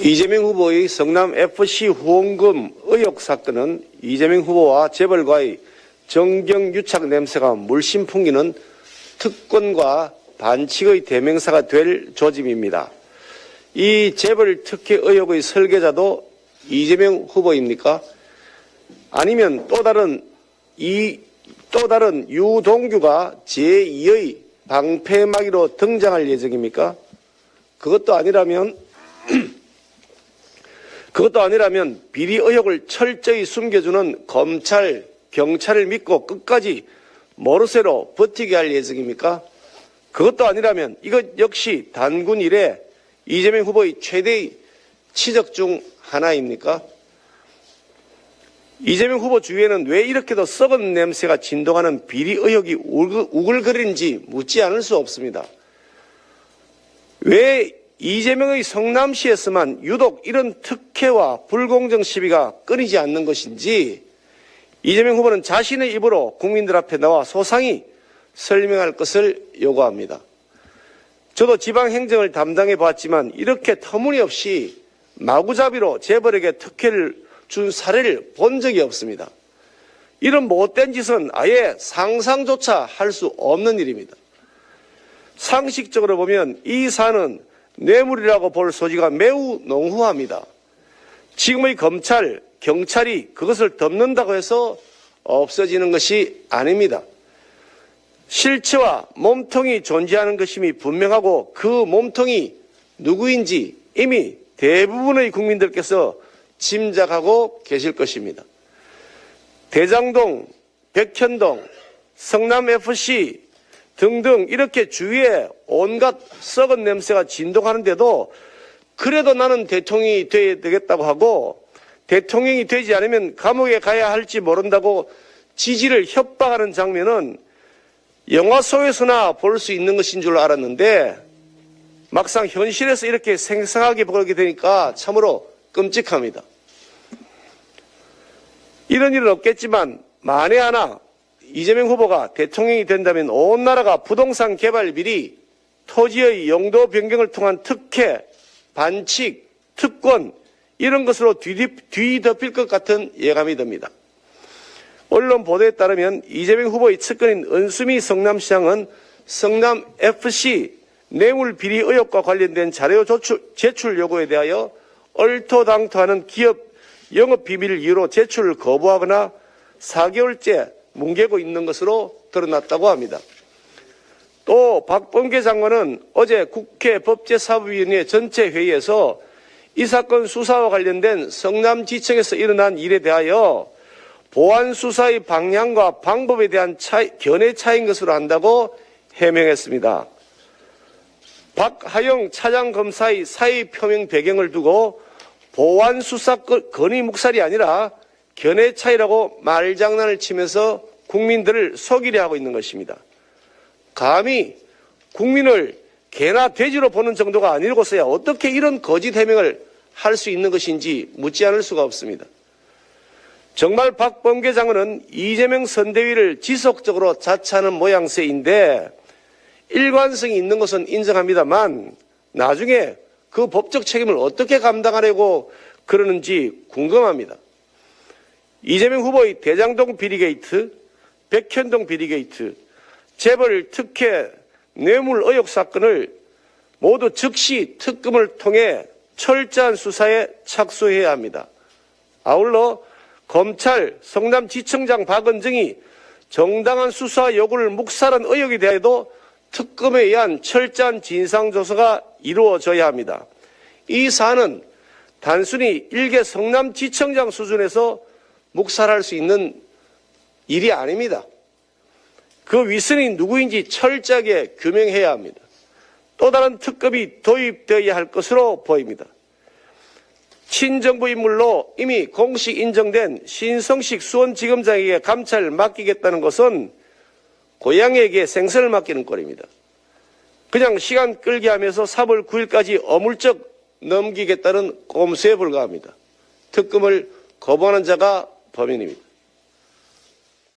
이재명 후보의 성남FC 후원금 의혹 사건은 이재명 후보와 재벌과의 정경유착 냄새가 물씬 풍기는 특권과 반칙의 대명사가 될 조짐입니다. 이 재벌 특혜 의혹의 설계자도 이재명 후보입니까? 아니면 또 다른 유동규가 제2의 방패막이로 등장할 예정입니까? 그것도 아니라면 비리 의혹을 철저히 숨겨주는 검찰, 경찰을 믿고 끝까지 모르쇠로 버티게 할 예정입니까? 그것도 아니라면 이것 역시 단군 이래 이재명 후보의 최대의 치적 중 하나입니까? 이재명 후보 주위에는 왜 이렇게도 썩은 냄새가 진동하는 비리 의혹이 우글거리는지 묻지 않을 수 없습니다. 왜 이재명의 성남시에서만 유독 이런 특혜와 불공정 시비가 끊이지 않는 것인지 이재명 후보는 자신의 입으로 국민들 앞에 나와 소상히 설명할 것을 요구합니다. 저도 지방행정을 담당해 봤지만 이렇게 터무니없이 마구잡이로 재벌에게 특혜를 준 사례를 본 적이 없습니다. 이런 못된 짓은 아예 상상조차 할 수 없는 일입니다. 상식적으로 보면 이 사안은 뇌물이라고 볼 소지가 매우 농후합니다. 지금의 검찰, 경찰이 그것을 덮는다고 해서 없어지는 것이 아닙니다. 실체와 몸통이 존재하는 것임이 분명하고 그 몸통이 누구인지 이미 대부분의 국민들께서 짐작하고 계실 것입니다. 대장동, 백현동, 성남FC 등등 이렇게 주위에 온갖 썩은 냄새가 진동하는데도 그래도 나는 대통령이 돼야 되겠다고 하고 대통령이 되지 않으면 감옥에 가야 할지 모른다고 지지를 협박하는 장면은 영화 속에서나 볼 수 있는 것인 줄 알았는데 막상 현실에서 이렇게 생생하게 보게 되니까 참으로 끔찍합니다. 이런 일은 없겠지만 만에 하나 이재명 후보가 대통령이 된다면 온 나라가 부동산 개발 비리, 토지의 용도 변경을 통한 특혜, 반칙, 특권 이런 것으로 뒤덮일 것 같은 예감이 듭니다. 언론 보도에 따르면 이재명 후보의 측근인 은수미 성남시장은 성남FC 뇌물 비리 의혹과 관련된 자료 제출 요구에 대하여 얼토당토하는 기업 영업비밀 이유로 제출을 거부하거나 4개월째 뭉개고 있는 것으로 드러났다고 합니다. 또 박범계 장관은 어제 국회 법제사법위원회 전체 회의에서 이 사건 수사와 관련된 성남지청에서 일어난 일에 대하여 보안 수사의 방향과 방법에 대한 견해 차이인 것으로 한다고 해명했습니다. 박하영 차장검사의 사의 표명 배경을 두고 보안 수사 건의 묵살이 아니라 견해 차이라고 말장난을 치면서 국민들을 속이려 하고 있는 것입니다. 감히 국민을 개나 돼지로 보는 정도가 아니고서야 어떻게 이런 거짓 해명을 할 수 있는 것인지 묻지 않을 수가 없습니다. 정말 박범계 장관은 이재명 선대위를 지속적으로 자처하는 모양새인데 일관성이 있는 것은 인정합니다만 나중에 그 법적 책임을 어떻게 감당하려고 그러는지 궁금합니다. 이재명 후보의 대장동 비리게이트, 백현동 비리게이트, 재벌 특혜, 뇌물 의혹 사건을 모두 즉시 특검을 통해 철저한 수사에 착수해야 합니다. 아울러 검찰, 성남지청장 박은정이 정당한 수사 요구를 묵살한 의혹에 대해서도 특검에 의한 철저한 진상조사가 이루어져야 합니다. 이 사안은 단순히 일개 성남지청장 수준에서 묵살할 수 있는 일이 아닙니다. 그 윗선이 누구인지 철저하게 규명해야 합니다. 또 다른 특검이 도입되어야 할 것으로 보입니다. 친정부 인물로 이미 공식 인정된 신성식 수원지검장에게 감찰을 맡기겠다는 것은 고양이에게 생선을 맡기는 꼴입니다. 그냥 시간 끌게 하면서 3월 9일까지 어물쩍 넘기겠다는 꼼수에 불과합니다. 특검을 거부하는 자가 범인입니다.